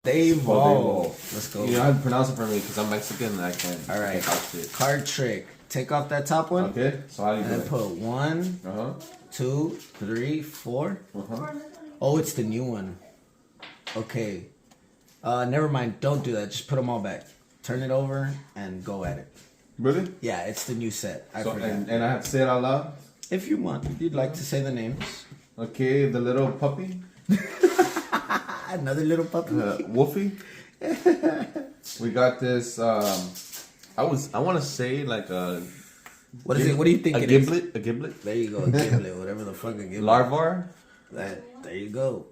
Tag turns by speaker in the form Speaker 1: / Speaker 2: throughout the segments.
Speaker 1: Devo. Let's go.
Speaker 2: You know how to pronounce it for me because I'm Mexican and I can't.
Speaker 1: All right.
Speaker 2: Can't
Speaker 1: Card trick. Take off that top one.
Speaker 2: Okay. So how do you do
Speaker 1: and
Speaker 2: it?
Speaker 1: put 1, 2, 3, 4. Oh, it's the new one. Okay. Never mind. Don't do that. Just put them all back. Turn it over and go at it.
Speaker 2: Really?
Speaker 1: Yeah, it's the new set. I forgot.
Speaker 2: And I have to say it out loud?
Speaker 1: If you want, if you'd like to say the names.
Speaker 2: Okay, the little puppy.
Speaker 1: Another little puppy.
Speaker 2: Wolfie. We got this. I want to say like a.
Speaker 1: What is it? What do you think it is?
Speaker 2: A giblet.
Speaker 1: There you go. A giblet. Whatever the fuck a giblet.
Speaker 2: Larvar.
Speaker 1: There you go.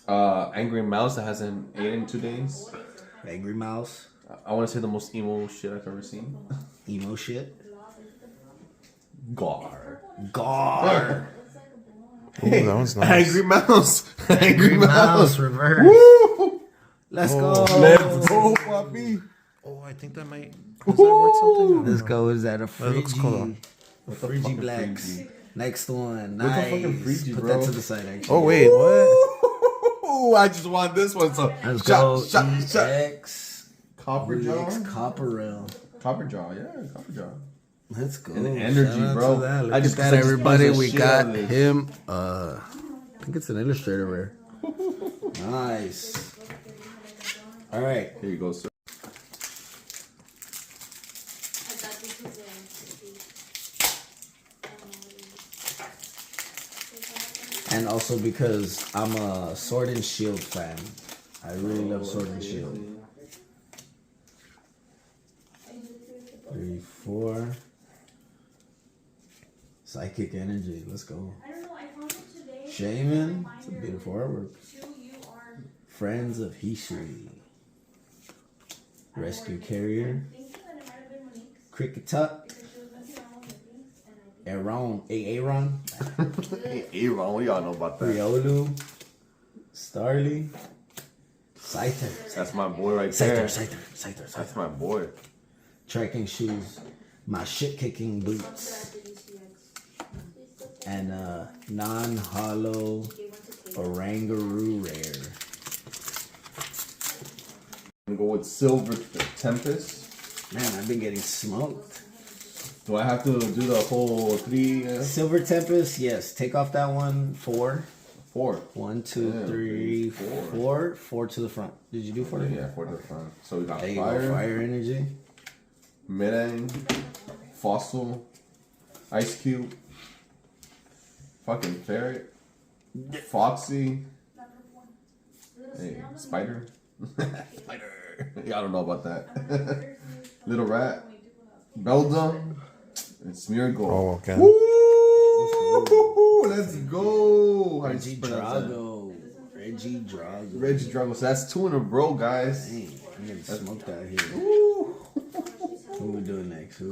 Speaker 2: Angry mouse that hasn't ate in 2 days.
Speaker 1: Angry mouse.
Speaker 2: I want to say the most emo shit I've ever seen.
Speaker 1: Emo shit.
Speaker 2: Gar.
Speaker 3: Ooh, that one's nice.
Speaker 2: Angry mouse.
Speaker 1: Angry mouse reverse.
Speaker 2: Woo!
Speaker 1: Let's go.
Speaker 2: Let's go, puppy.
Speaker 3: Oh, I think that might. Is that worth something?
Speaker 1: Let's go. Is that a
Speaker 3: That looks cool.
Speaker 1: Frigi Blacks.
Speaker 2: Frigi?
Speaker 1: Next one.
Speaker 2: What's
Speaker 1: Nice.
Speaker 2: a fucking Frigi,
Speaker 1: Put
Speaker 2: bro?
Speaker 1: that to the side, actually.
Speaker 3: Oh wait, what?
Speaker 2: Ooh, I just want this one. So
Speaker 1: Let's go.
Speaker 2: shot.
Speaker 1: EX.
Speaker 2: Copper jaw.
Speaker 1: EX Copperell.
Speaker 2: Copper jaw. Yeah, copper jaw.
Speaker 1: Let's go.
Speaker 2: And the energy,
Speaker 1: Shout out
Speaker 2: bro.
Speaker 1: to that. Look
Speaker 2: I
Speaker 1: at
Speaker 2: just-
Speaker 1: that,
Speaker 2: I just
Speaker 1: everybody.
Speaker 2: punched the
Speaker 1: We
Speaker 2: shit
Speaker 1: got
Speaker 2: out of this.
Speaker 1: him. I think it's an illustrator rare. Nice. All right.
Speaker 2: Here you go, sir.
Speaker 1: And also because I'm a Sword and Shield fan. I really love Sword and Shield. 3, 4. Psychic Energy. Let's go. Shaman. It's a beautiful artwork. Friends of Hishiri. Rescue Carrier. Cricketut. Aaron. Aaron.
Speaker 2: Aaron, what y'all know about that?
Speaker 1: Riolu. Starly. Scyther.
Speaker 2: That's my boy right there.
Speaker 1: Scyther.
Speaker 2: That's my boy.
Speaker 1: Trekking shoes. My shit kicking boots. And non-hollow Orangaroo rare.
Speaker 2: I'm gonna go with Silver Tempest.
Speaker 1: Man, I've been getting smoked.
Speaker 2: Do I have to do the whole 3?
Speaker 1: Silver Tempest, yes. Take off that one. 4.
Speaker 2: 4.
Speaker 1: 1, 2, 3, 4. 4 to the front. Did you do 4?
Speaker 2: Yeah, 4 to the front. So we got
Speaker 1: There you
Speaker 2: Fire,
Speaker 1: go. Fire Energy.
Speaker 2: Medang, Fossil, Ice Cube, fucking Ferret, Foxy, hey, Spider. Spider. Y'all don't know about that. Little Rat, Beldum, and Smeargle.
Speaker 3: Oh, okay.
Speaker 2: Woo! Let's go.
Speaker 1: Reggie Drago.
Speaker 2: Reggie Drago. So that's 2 in a row, guys.
Speaker 1: Dang, I'm getting smoked out here.
Speaker 2: Woo!
Speaker 1: Who we doing next? I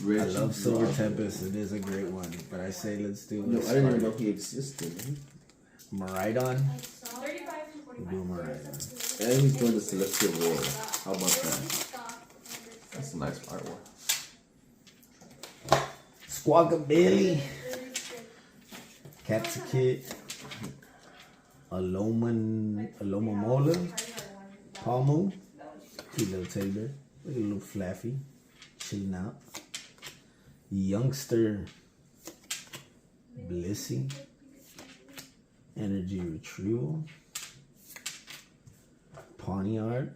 Speaker 2: Reggie
Speaker 1: love Silver
Speaker 2: Drago.
Speaker 1: Tempest. It is a great one. But I say let's do
Speaker 2: No, I didn't even know he existed.
Speaker 1: Maridon. We'll do Maridon.
Speaker 2: And he's doing the Celestial War. How about that? That's a nice artwork.
Speaker 1: Squawkabilly. Capsicid. Alomomola. Palmu. Cute little teddy bear. Look at a little flaffy. Chilling out. Youngster. Blissey. Energy Retrieval. Pawniard.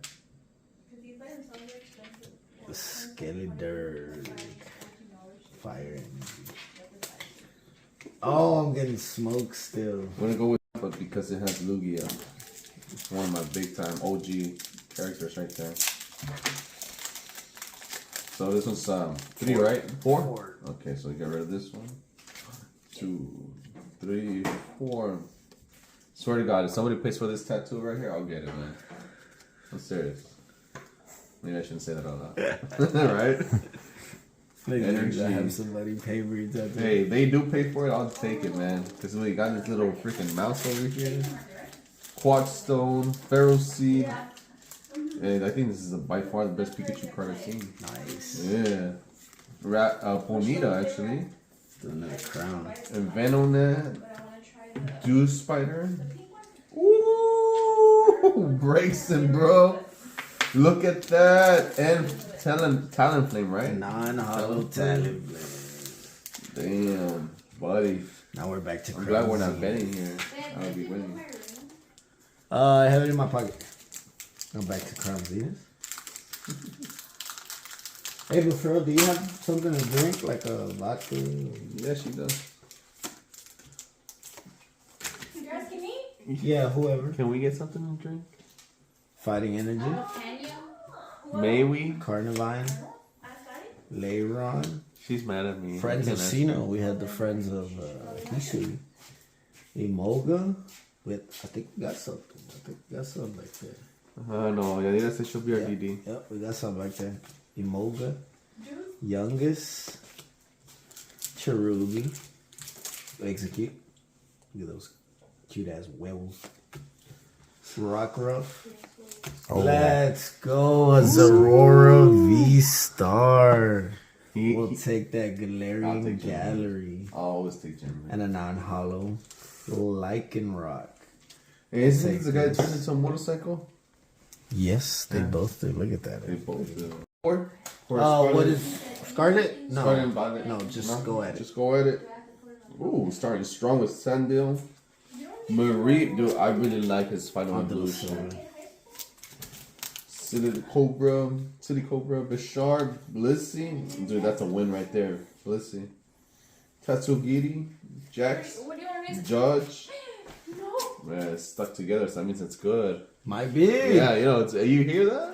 Speaker 1: Skeletor. Fire Energy. Oh, I'm getting smoked still.
Speaker 2: I'm gonna go with but because it has Lugia. It's one of my big time OG characters right there. So this one's 3, right? 4? Okay, so we get rid of this one. 2, 3, 4. Swear to God, if somebody pays for this tattoo right here, I'll get it, man. I'm serious. Maybe I shouldn't say that out loud. Right? Energy.
Speaker 1: I have somebody pay for your tattoo.
Speaker 2: Hey, they do pay for it, I'll take it, man. Because we got this little freaking mouse over here. Quartz Stone, Pharaoh Seed. And I think this is by far the best Pikachu card I've seen.
Speaker 1: Nice.
Speaker 2: Yeah. Ponyta, actually.
Speaker 1: Still another crown.
Speaker 2: And Venonat. Dew Spider. Ooh! Ooh, Grayson, bro. Look at that. And Talonflame, right?
Speaker 1: Non-hollow talent.
Speaker 2: Damn, buddy.
Speaker 1: Now we're back to
Speaker 2: I'm glad we're not
Speaker 1: Crazy.
Speaker 2: betting here. I would be winning.
Speaker 1: I have it in my pocket. Go back to Crown Venus. Hey, but Fro, do you have something to drink, like a vodka?
Speaker 2: Yeah, she does.
Speaker 4: You're asking me?
Speaker 1: Yeah, whoever.
Speaker 2: Can we get something to drink?
Speaker 1: Fighting Energy,
Speaker 4: Can you?
Speaker 2: May we?
Speaker 1: Carnivine, Leiron,
Speaker 2: She's mad at me.
Speaker 1: Friends
Speaker 2: I
Speaker 1: of
Speaker 2: can't
Speaker 1: Sino. We had the Friends of Hisui. Emoga. I think we got something. Back there.
Speaker 2: No, Yadira said she'll be our
Speaker 1: Yeah.
Speaker 2: DD.
Speaker 1: Yep, we got something back there. Emoga. Youngest. Cherubi. Execute. Look at those cute ass werewolves. Rockruff.
Speaker 3: Oh,
Speaker 1: Let's go. A Zorora V-Star. We'll take that
Speaker 2: I'll
Speaker 1: Galarian
Speaker 2: take Jim.
Speaker 1: Gallery.
Speaker 2: I'll always take Jim.
Speaker 1: And a non-hollow Lycanroc.
Speaker 2: Hey, isn't this the guy that turned into a motorcycle?
Speaker 1: Yes, they both do. Look at that.
Speaker 2: They both do. Or
Speaker 1: What is Scarlet? No.
Speaker 2: Scarlet and Violet.
Speaker 1: No, just go at it.
Speaker 2: Just go at it. Ooh, starting strong with Sandil. Marie, dude, I really like his final evolution. City Cobra, Bishard, Blissey. Dude, that's a win right there. Blissey. Tatsugiri, Jax,
Speaker 4: What do you want me to
Speaker 2: Judge.
Speaker 4: No.
Speaker 2: Man, it's stuck together, so that means it's good.
Speaker 1: Might be.
Speaker 2: Yeah, you know, you hear that?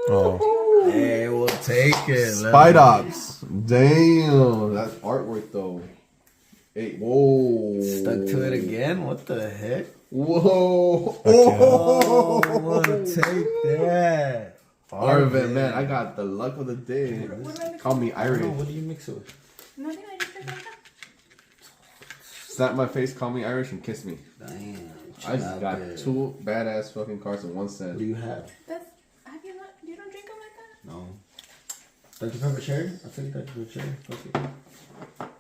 Speaker 3: Oh.
Speaker 1: Hey, we'll take it.
Speaker 2: Spidops. Damn, that's artwork though. Hey, whoa.
Speaker 1: Stuck to it again? What the heck?
Speaker 2: Whoa.
Speaker 1: Oh, we'll take that.
Speaker 2: Arvin, man, I got the luck of the day. Call me
Speaker 1: I don't know.
Speaker 2: Irish.
Speaker 1: What do you mix it with?
Speaker 4: Nothing, I just did like that.
Speaker 2: Slap my face, call me Irish, and kiss me.
Speaker 1: Damn.
Speaker 2: I just got
Speaker 1: there.
Speaker 2: 2 badass fucking cards in 1
Speaker 1: What do
Speaker 2: set.
Speaker 1: you have?
Speaker 4: You don't drink them like that?
Speaker 1: No. Dr. Pepper Cherry? I'll take Dr. Pepper Cherry. Fuck it.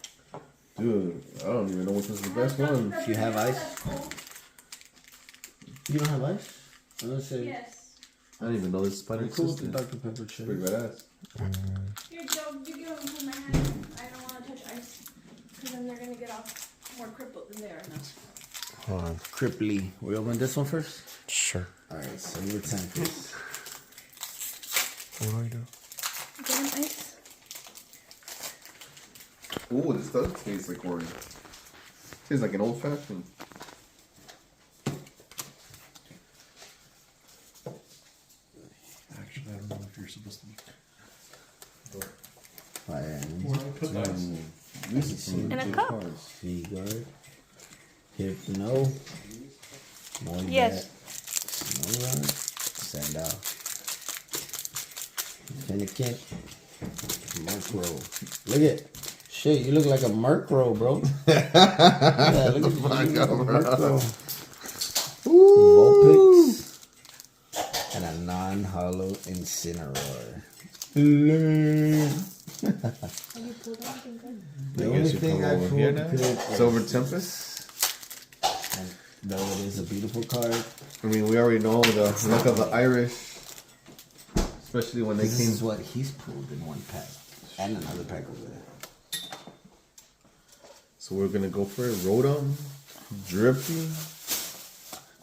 Speaker 2: Dude, I don't even know which one's the best one.
Speaker 1: If you have ice. You don't have ice? I'm gonna say.
Speaker 4: Yes.
Speaker 2: I don't even know this spider
Speaker 1: I'm cool with the
Speaker 2: existed.
Speaker 1: Dr. Pepper Cherry.
Speaker 2: Pretty badass.
Speaker 4: You give them to my hand. I don't want to touch ice. Because then they're going to get off more crippled than they are now.
Speaker 3: Hold on.
Speaker 1: Cripply. We open this one first?
Speaker 3: Sure.
Speaker 1: Alright, so you're 10 piece.
Speaker 3: What do I do?
Speaker 4: Give them ice.
Speaker 2: Ooh, this does taste like orange. Tastes like an old fashioned.
Speaker 5: Actually, I don't know if you're supposed to.
Speaker 2: This is some
Speaker 4: In a
Speaker 2: legit
Speaker 4: cup.
Speaker 2: cards.
Speaker 1: V-Guard. Hypno. Moibat.
Speaker 4: Yes.
Speaker 1: Snorunt. Send out. Fennekin. Murkrow. Look at. Shit, you look like a Murkrow, bro. Yeah, look at you. You look like a Murkrow. Vulpix. And a non-hollow Incineroar. The
Speaker 2: I
Speaker 1: only
Speaker 2: guess you
Speaker 1: thing
Speaker 2: come
Speaker 1: I
Speaker 2: over
Speaker 1: pulled
Speaker 2: here now.
Speaker 1: good was-
Speaker 2: Silver Tempest.
Speaker 1: and though it is a beautiful card,
Speaker 2: I mean, we already know the look of the Irish, especially when they
Speaker 1: this
Speaker 2: came.
Speaker 1: is what he's pulled in one pack. And another pack over there.
Speaker 2: So we're gonna go for it. Rotom, Drippy,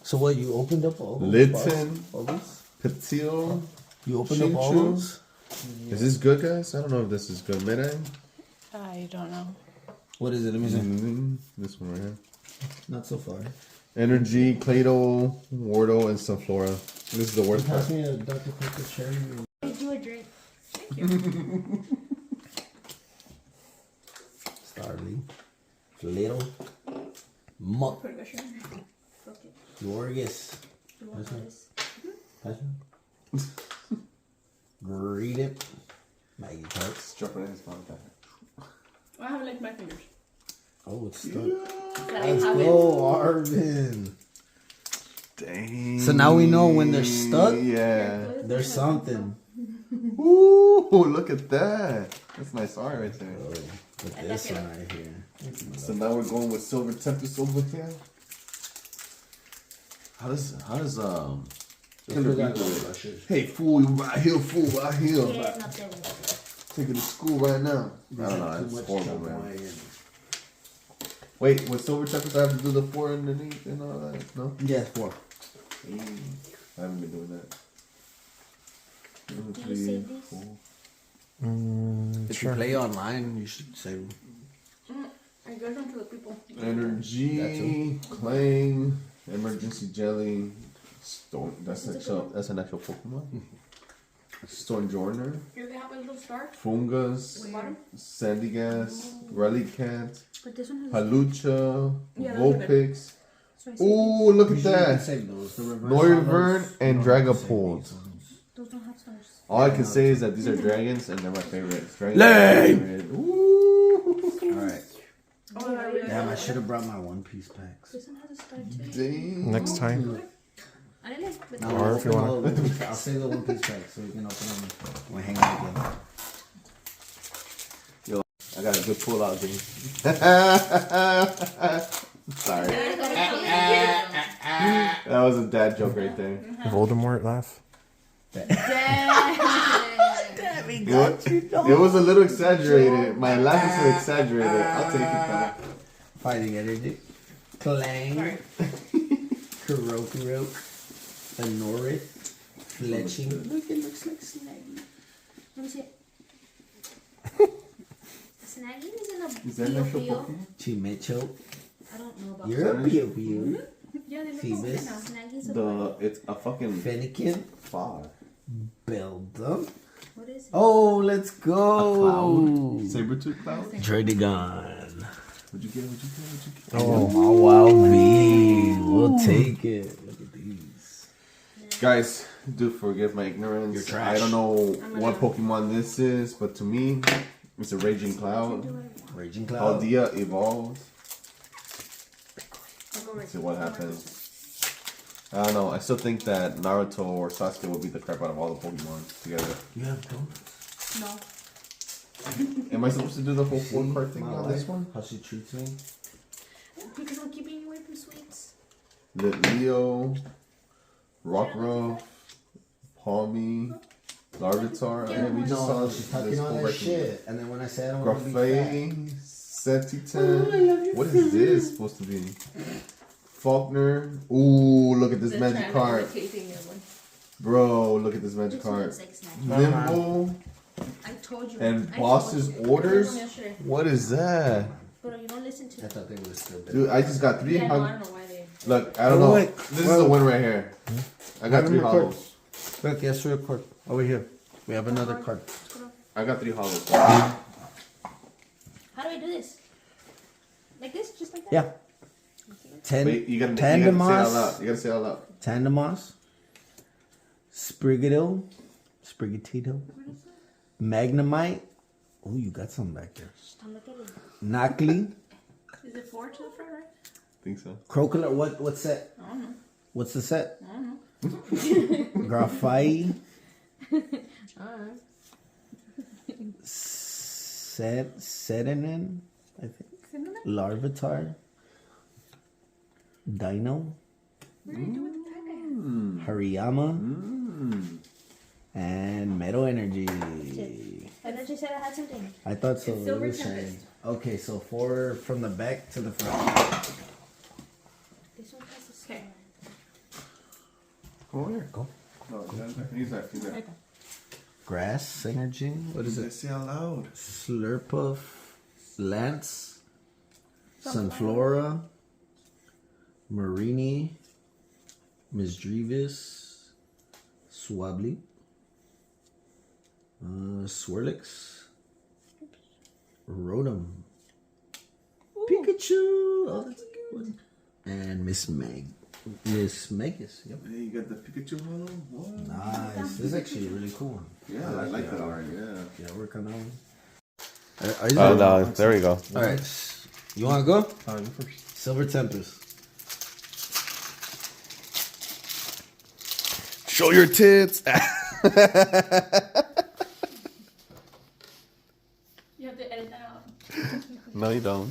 Speaker 1: So what, you opened up all those?
Speaker 2: Litten.
Speaker 1: All these?
Speaker 2: Patil.
Speaker 1: You opened up all
Speaker 2: Chinchou.
Speaker 1: those?
Speaker 2: Is this good, guys? I don't know if this is good. Midang.
Speaker 4: I don't know.
Speaker 1: What is it? Let me see.
Speaker 2: This one right here.
Speaker 1: Not so far.
Speaker 2: Energy, Clado, Wardo, and Sunflora. This is the worst
Speaker 1: Pass
Speaker 2: part.
Speaker 1: me a Dr. Pepper Cherry.
Speaker 4: Do a drink. Thank you.
Speaker 1: Starly. Little. Muck.
Speaker 4: Put a sugar. Fuck it.
Speaker 1: Glorious.
Speaker 4: You want this?
Speaker 1: Pass me. Greet it. Maggie Parks.
Speaker 2: Dropping in his mouth.
Speaker 4: I haven't licked my fingers.
Speaker 1: Oh, it's stuck.
Speaker 4: I
Speaker 1: Let's
Speaker 4: haven't.
Speaker 1: go, Arvin.
Speaker 2: Dang.
Speaker 1: So now we know when they're stuck.
Speaker 2: Yeah.
Speaker 1: There's something.
Speaker 2: Ooh, look at that. That's nice art right there.
Speaker 1: Oh, with this one right here.
Speaker 2: So now we're going with Silver Tempest over here. How does
Speaker 1: Just got those brushes.
Speaker 2: hey fool, you right here, fool, right here.
Speaker 5: Yeah, not that one.
Speaker 2: Taking to school right now. I don't know,
Speaker 1: Too
Speaker 2: it's
Speaker 1: much
Speaker 2: horrible,
Speaker 1: trouble,
Speaker 2: man.
Speaker 1: man.
Speaker 2: Wait, with silver checkers I have to do the 4 underneath and all that? No?
Speaker 1: Yeah, 4.
Speaker 2: I haven't been doing that. 1,
Speaker 5: Do you save these?
Speaker 2: 4.
Speaker 1: If
Speaker 3: Sure.
Speaker 1: you play online, you should save them.
Speaker 4: I give them to the people.
Speaker 2: Energy, Clang, Emergency Jelly, Storm. That's an actual Pokemon. Stormjourner,
Speaker 4: Here they have a little star.
Speaker 2: Fungus,
Speaker 4: Bottom.
Speaker 2: Sandy Gas, Relicat,
Speaker 5: But this one has.
Speaker 2: Halucha,
Speaker 4: Yeah, those are good.
Speaker 2: Vulpix.
Speaker 5: So I save
Speaker 2: Ooh, look
Speaker 1: You
Speaker 2: at
Speaker 1: should
Speaker 2: that!
Speaker 1: save those. The reverse
Speaker 2: Noivern
Speaker 1: hollows,
Speaker 2: and
Speaker 1: you don't have to save
Speaker 2: Dragapult.
Speaker 1: these ones.
Speaker 5: these. Those don't have stars.
Speaker 2: All I can say is that these are dragons and they're my favorites. Dragons
Speaker 1: Lame.
Speaker 2: are my favorite. Ooh.
Speaker 1: Alright.
Speaker 4: Oh, yeah,
Speaker 1: Damn, I should have brought my One Piece packs.
Speaker 5: This one has a star too.
Speaker 2: Dang.
Speaker 3: Next time.
Speaker 5: I didn't like. But
Speaker 1: No,
Speaker 3: Or if you wanna-
Speaker 1: I'll save the One Piece packs so we can open them when we hang out again.
Speaker 2: I got a good pull out, dude. Sorry. That was a dad joke right there.
Speaker 3: Voldemort laugh.
Speaker 2: It was a little exaggerated. My laugh is so exaggerated. I'll take it though.
Speaker 1: Fighting energy. Clang. Kurokuro. Anorith. Fletching. Look, it looks like Snaggy.
Speaker 5: Let me see it. Snaggy is in a
Speaker 2: Is that an actual
Speaker 5: Pio.
Speaker 2: Pokemon?
Speaker 1: Chimecho.
Speaker 5: I don't know about
Speaker 1: You're a
Speaker 2: Spanish?
Speaker 1: Pio Pio.
Speaker 4: Yeah, they look
Speaker 1: Phoebus.
Speaker 4: now.
Speaker 5: Snaggy's a
Speaker 2: It's a fucking
Speaker 1: Fennekin.
Speaker 2: 5.
Speaker 1: Beldum.
Speaker 5: What is it?
Speaker 1: Oh, let's go.
Speaker 2: Sabertooth Cloud?
Speaker 1: Dragon.
Speaker 2: What'd you get? What'd you get? What'd you get?
Speaker 3: Oh,
Speaker 1: Oh, wow, V. We'll take it. Look at these.
Speaker 2: Guys, do forgive my ignorance.
Speaker 1: You're trash.
Speaker 2: I don't know what Pokemon this is, but to me, it's a Raging Cloud.
Speaker 1: Raging Cloud.
Speaker 2: Paldea evolves.
Speaker 4: I'll go
Speaker 2: Let's
Speaker 4: right
Speaker 2: see what happens. I don't know. I still think that Naruto or Sasuke will beat the crap out of all the Pokemon together.
Speaker 1: You have donuts.
Speaker 4: No.
Speaker 2: Am I supposed to do the whole 4-card thing
Speaker 1: My
Speaker 2: on this
Speaker 1: wife,
Speaker 2: one?
Speaker 1: How she treats me.
Speaker 5: Because I'm keeping you away from sweets.
Speaker 2: Leo, Rockruff, Palmy, Larvitar. I mean, we just saw
Speaker 1: No, she's talking
Speaker 2: this
Speaker 1: on
Speaker 2: whole
Speaker 1: that
Speaker 2: record.
Speaker 1: shit. And then when I say I don't want to be fat.
Speaker 2: Grafay, Setitan. What is this supposed to be? Faulkner. Ooh, look at this magic card. Bro, look at this magic
Speaker 5: This one
Speaker 2: card.
Speaker 5: looks like Snaggy.
Speaker 2: Nimble
Speaker 5: I told you.
Speaker 2: and
Speaker 5: I
Speaker 2: Boss's
Speaker 5: told you.
Speaker 2: Orders. What is that?
Speaker 5: But you don't listen to
Speaker 1: I
Speaker 5: me.
Speaker 1: thought they would have still been.
Speaker 2: Dude, I just got 3
Speaker 4: Yeah, no, I
Speaker 2: hug.
Speaker 4: don't know why they.
Speaker 2: Look, I don't know.
Speaker 1: Wait,
Speaker 2: This is the one right here. I got 3
Speaker 1: Record.
Speaker 2: hollows.
Speaker 1: Look, yes, real quick. Over here. We have another card.
Speaker 2: I got 3 hollows.
Speaker 5: How do I do this? Like this? Just like that?
Speaker 1: Yeah.
Speaker 2: Wait, you gotta say it out
Speaker 1: Tandemos.
Speaker 2: loud. You gotta say it out loud.
Speaker 1: Tandemos. Sprigatito. Magnemite. Oh, you got some back there.
Speaker 5: Don't look at it.
Speaker 1: Knockley.
Speaker 4: Is it 4 to the front, right?
Speaker 2: Think so.
Speaker 1: Crocodile. What's that?
Speaker 4: I don't know.
Speaker 1: What's the set?
Speaker 4: I don't know.
Speaker 1: Grafai.
Speaker 4: Alright.
Speaker 1: Sedinin, I think. Larvitar. Dino.
Speaker 4: What are you doing with that guy?
Speaker 1: Hariyama. And Metal Energy.
Speaker 5: And then she said I had something.
Speaker 1: I thought so.
Speaker 4: It's Silver
Speaker 1: It was shiny.
Speaker 4: Tempest.
Speaker 1: Okay, so 4 from the back to the front.
Speaker 5: This one has a
Speaker 4: Okay.
Speaker 2: Come over here.
Speaker 1: Go.
Speaker 2: No, he's there. He's there.
Speaker 1: Grass Energy. What is it?
Speaker 2: Say out loud.
Speaker 1: Slurpuff. Lance. Sunflora. Marini. Misdreavus. Swablu. Swirlix. Rotom. Pikachu. Oh, that's a good one. And Miss Magus. Yep.
Speaker 2: Hey, you got the Pikachu hollow? What?
Speaker 1: Nice. This is actually a really cool one.
Speaker 2: Yeah, I like that art. Yeah.
Speaker 1: Yeah, work on that one.
Speaker 3: Oh, no, there we go.
Speaker 1: All right. You want to go?
Speaker 2: You first.
Speaker 1: Silver Tempest.
Speaker 3: Show your tits.
Speaker 4: You have to edit that out.
Speaker 3: No, you don't.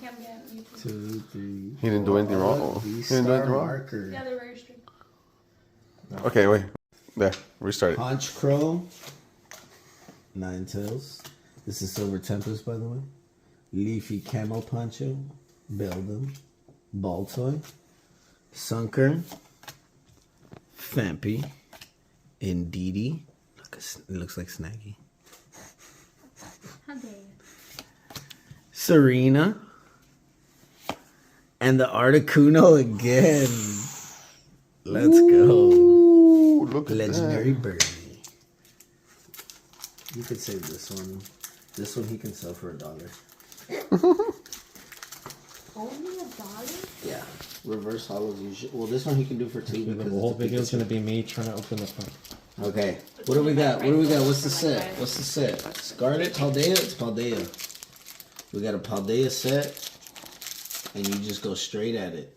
Speaker 4: Can't be on YouTube.
Speaker 1: 2, 3.
Speaker 3: He didn't do anything wrong.
Speaker 1: Oh,
Speaker 3: He didn't do anything wrong.
Speaker 1: marker.
Speaker 4: Yeah, they're very strict.
Speaker 3: Okay, wait. There, restart it.
Speaker 1: Punch Crow. Ninetales. This is Silver Tempest, by the way. Leafy Camo Poncho. Beldum. Baltoy. Sunker. Fampy. Indeedee. It looks like Snaggy.
Speaker 5: How dare you?
Speaker 1: Serena. And the Articuno again. Let's go.
Speaker 3: Ooh, look at
Speaker 1: Legendary
Speaker 3: that.
Speaker 1: Birdie. You could save this one. This one he can sell for $1.
Speaker 5: Only $1?
Speaker 1: Yeah. Reverse hollows usually. Well, this one he can do for 2
Speaker 6: The
Speaker 1: because
Speaker 6: whole
Speaker 1: it's a
Speaker 6: video is
Speaker 1: Pikachu.
Speaker 6: gonna be me trying to open the front.
Speaker 1: Okay. What do we got? What do we got? What's the set? What's the set? Scarlet? Paldea? It's Paldea. We got a Paldea set. And you just go straight at it.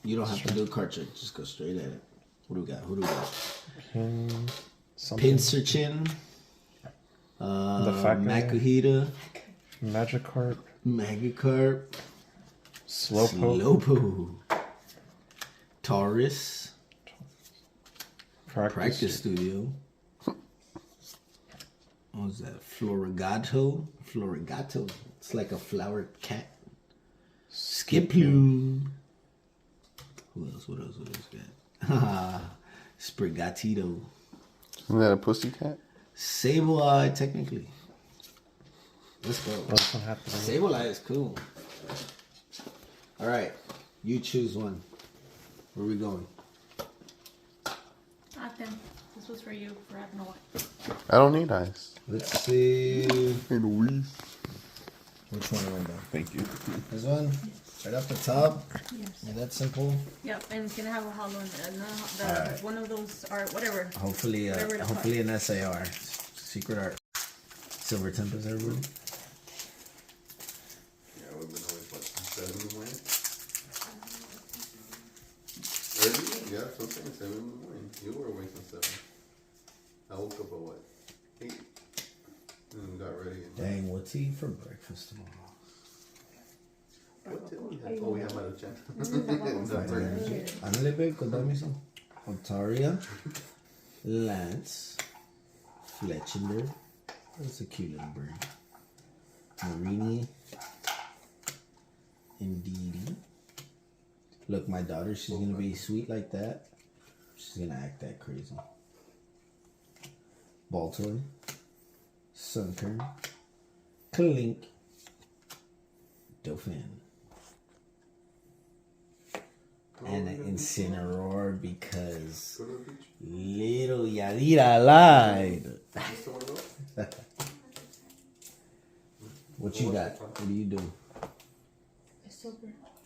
Speaker 1: You don't have to do a cartridge. Just go straight at it. What do we got? Who do we got?
Speaker 6: Something.
Speaker 1: Pinsirchin.
Speaker 6: The fact guy.
Speaker 1: Makuhita.
Speaker 6: Magikarp.
Speaker 1: Magikarp.
Speaker 6: Slowpoke.
Speaker 1: Slowpoke. Taurus. Practice Studio. What was that? Florigato. Florigato. It's like a flower cat. Skiploom. Who else? What else? What else got? Sprigatito.
Speaker 3: Isn't that a pussycat?
Speaker 1: Sableye, technically. Let's go.
Speaker 6: Oh, this one happened.
Speaker 1: Sableye is cool. All right, you choose one. Where are we going?
Speaker 4: Nothing. This was for you for having a wife.
Speaker 3: I don't need eyes.
Speaker 1: Let's see.
Speaker 6: Which one am I doing?
Speaker 3: Thank you.
Speaker 1: This one, right off the top.
Speaker 4: Yes.
Speaker 1: Yeah, that's simple.
Speaker 4: Yep, and it's gonna have a hollow in it.
Speaker 1: Alright.
Speaker 4: One of those are whatever.
Speaker 1: Hopefully,
Speaker 4: Whatever the
Speaker 1: hopefully an SAR. Secret art. Silver Tempest, everybody.
Speaker 2: Yeah, we've been always what, 7 wins? Early? Yeah, something 7 in the morning. You were awake till 7. I woke up at what? 8. And got ready. And
Speaker 1: Dang, what's he eat for breakfast tomorrow?
Speaker 2: what did we have? Oh, we have Maruchan. That's right.
Speaker 1: Ándale, babe, contame eso. Ontaria, Lance, Fletchinder. That's a cute little bird. Marini, Indeedee. Look, my daughter, she's gonna be sweet like that. She's gonna act that crazy. Baltoy, Sunkern, Clink, Dauphin. And an Incineroar because little Yadira lied. What you got? What do you do?
Speaker 4: Silver.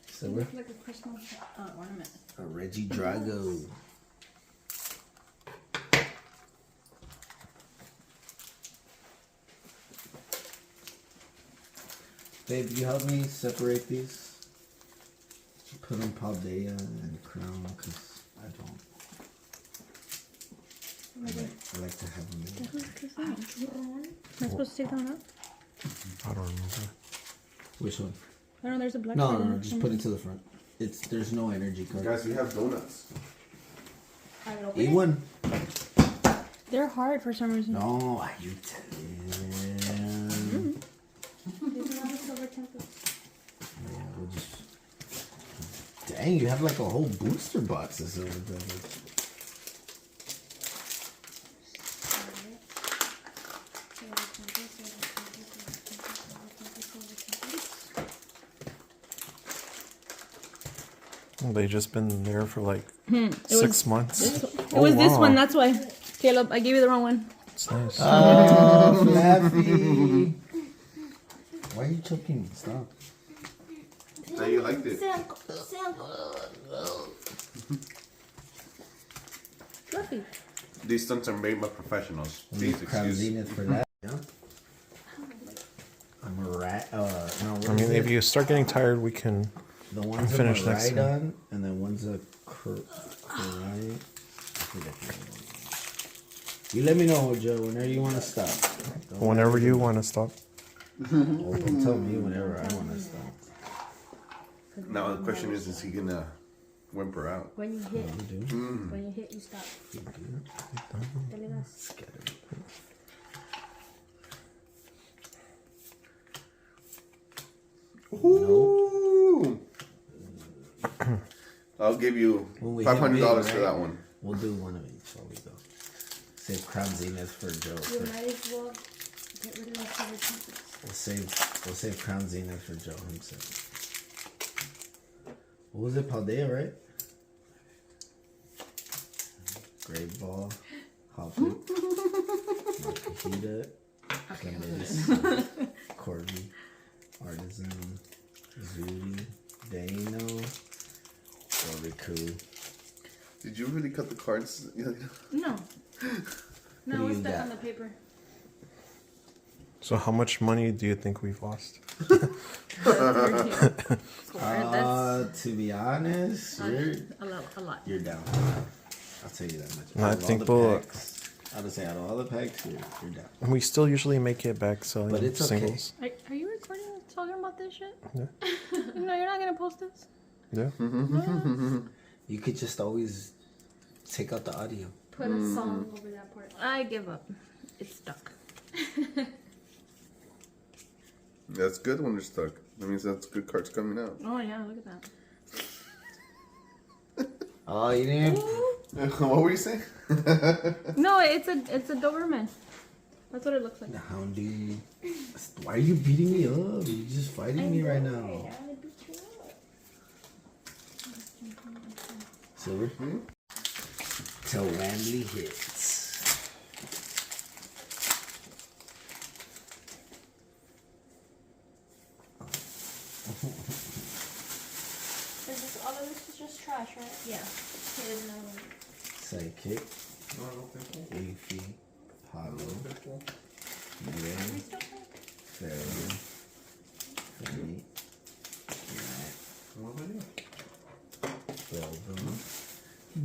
Speaker 1: Silver?
Speaker 4: Looks like a Christmas ornament.
Speaker 1: A Reggie Drago. Babe, you help me separate these? Put on Paldea and Crown because I don't. I like to have them in.
Speaker 4: Am I supposed to take that one out?
Speaker 3: I don't remember.
Speaker 1: Which one?
Speaker 4: I know there's a black
Speaker 1: No,
Speaker 4: side
Speaker 1: no,
Speaker 4: in
Speaker 1: no,
Speaker 4: it.
Speaker 1: just put it to the front. There's no energy card.
Speaker 2: Guys, we have donuts.
Speaker 4: I would open
Speaker 1: Eat
Speaker 4: it.
Speaker 1: one.
Speaker 4: They're hard for some reason.
Speaker 1: No, are you telling?
Speaker 4: There's another Silver Tempest.
Speaker 1: Yeah, we'll just. Dang, you have like a whole booster box of Silver Tempest.
Speaker 3: Well, they just been there for like
Speaker 4: was
Speaker 3: 6 months.
Speaker 4: It was this
Speaker 3: wow.
Speaker 4: one, that's why. Caleb, I gave you the wrong one.
Speaker 3: It's nice.
Speaker 1: Oh, Flappy. Why are you choking me? Stop.
Speaker 2: How you liked it?
Speaker 4: Fluffy.
Speaker 2: These stunts are made by professionals. Please
Speaker 1: Crown
Speaker 2: excuse.
Speaker 1: Zenith for that. Yeah. I'm a rat. No, what
Speaker 3: I mean,
Speaker 1: is
Speaker 3: if
Speaker 1: it?
Speaker 3: you start getting tired, we can.
Speaker 1: The one's
Speaker 3: finish
Speaker 1: a
Speaker 3: next
Speaker 1: Maridon, and then one's a Cry. I forget the name. You let me know, Joe, whenever you want to stop. Don't
Speaker 3: Whenever you want to stop.
Speaker 1: Don't tell me whenever I want to stop.
Speaker 3: Now the question is he gonna whimper out?
Speaker 5: When you hit,
Speaker 3: Mm.
Speaker 5: when you hit, you stop. Dale gas.
Speaker 3: Ooh. I'll give you
Speaker 1: When we hit
Speaker 3: $500
Speaker 1: big,
Speaker 3: for
Speaker 1: right?
Speaker 3: that one.
Speaker 1: We'll do one of each while we go. Save Crown Zenith for Joe.
Speaker 5: You
Speaker 1: first.
Speaker 5: might as well get rid of the silver pieces.
Speaker 1: We'll save Crown Zenith for Joe himself. What was it? Paldea, right? Great Ball. Hoppy. Makahita. Clemens. Corby. Artisan. Zudi. Dano. Oriku.
Speaker 3: Did you really cut the cards?
Speaker 4: No.
Speaker 1: do
Speaker 4: No, it's
Speaker 1: you
Speaker 4: stuck
Speaker 1: got?
Speaker 4: on the paper.
Speaker 6: So how much money do you think we've lost?
Speaker 1: To be honest,
Speaker 4: A lot.
Speaker 1: you're down. I'll tell you that much.
Speaker 6: No, I
Speaker 1: Out of all
Speaker 6: think
Speaker 1: the
Speaker 6: we'll-
Speaker 1: packs, I would say out of all the packs, you're down.
Speaker 6: And we still usually make it back selling
Speaker 1: But it's okay.
Speaker 6: singles.
Speaker 4: Are you recording us talking about this shit?
Speaker 6: Yeah.
Speaker 4: No, you're not gonna post this?
Speaker 6: Yeah.
Speaker 1: You could just always take out the audio.
Speaker 5: Put a song over that part.
Speaker 4: I give up. It's stuck.
Speaker 3: That's good when they're stuck. That means that's good cards coming out.
Speaker 4: Oh yeah, look at that.
Speaker 1: Oh, you didn't.
Speaker 3: What were you saying?
Speaker 4: No, it's a Doberman. That's what it looks like.
Speaker 1: The Houndy. Why are you beating me up? You're just fighting me right now. Silver. Till Wembley hits.
Speaker 5: Is this, all of this is just trash, right?
Speaker 4: Yeah.
Speaker 5: There's no.
Speaker 1: Psychic. Leafy. Hollow. Red. Fairy. Fairy. Velvum.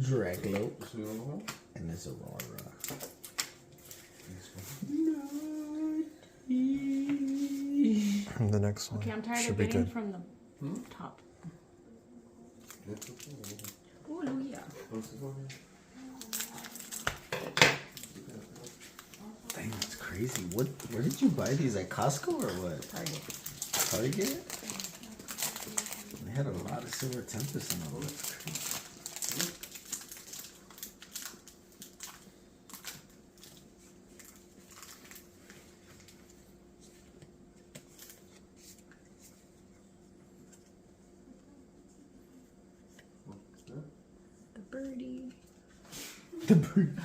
Speaker 1: Draglope. And there's Aurora.
Speaker 6: And the next one
Speaker 4: Okay, I'm tired
Speaker 6: should
Speaker 4: of
Speaker 6: be
Speaker 4: getting
Speaker 6: good.
Speaker 4: from the top. Ooh, yeah.
Speaker 1: Dang, that's crazy. Where did you buy these? At Costco or what?
Speaker 4: Target.
Speaker 1: Target? They had a lot of Silver Tempest in them.
Speaker 4: The birdie.
Speaker 1: The bird.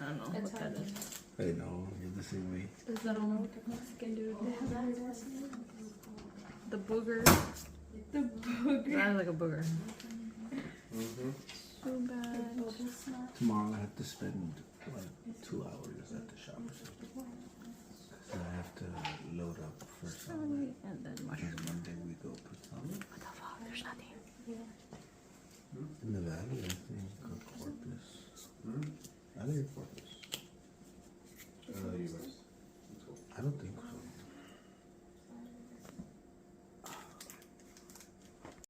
Speaker 4: I don't know what that is.
Speaker 1: I know, you're the same way.
Speaker 4: Is that on Mexican dude? The booger.
Speaker 5: The booger.
Speaker 4: Sounds like a booger. So bad.
Speaker 1: Tomorrow I have to spend like 2 hours at the shop or something. 'Cause I have to load up for some.
Speaker 4: And then mushroom.
Speaker 1: And Monday we go put some
Speaker 4: What the fuck? There's nothing.
Speaker 1: in the valley, I think, or Corpus. I think Corpus.